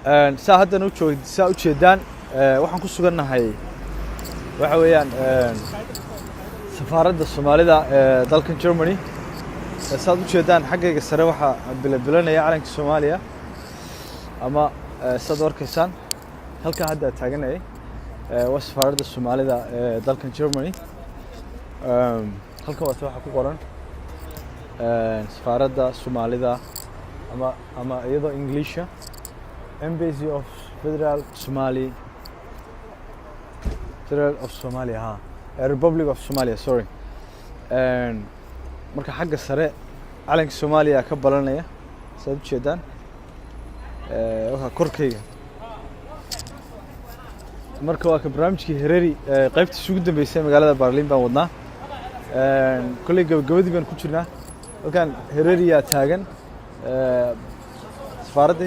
saa haddan saa u jeedaan waxaan ku sugannahay waxa weeyaan safaaradda Soomaalida ee dalkan Germany. Saad u jeedaan xaggayga sare waxaa bilabilanaya calanka Soomaaliya ama saad arkaysaan halka hadda taaganay waa safaaradda Soomaalida ee dalkan Germany. halka waxa ku qoran safaaradda Soomaalida ama iyadoo English Embassy of Federal of Somalia Republic of Somalia, sorry. marka xagga sare calanka Soomaaliya ka balanaya saad u jeedaan waxa korkayga marka waa ka barnaamijkii Hereri qaybta ugu dambeysay magaalada Berlin baan wadnaa kulli gabadhii baan ku jirnaa halkan Hereri yaa taagan safaaradda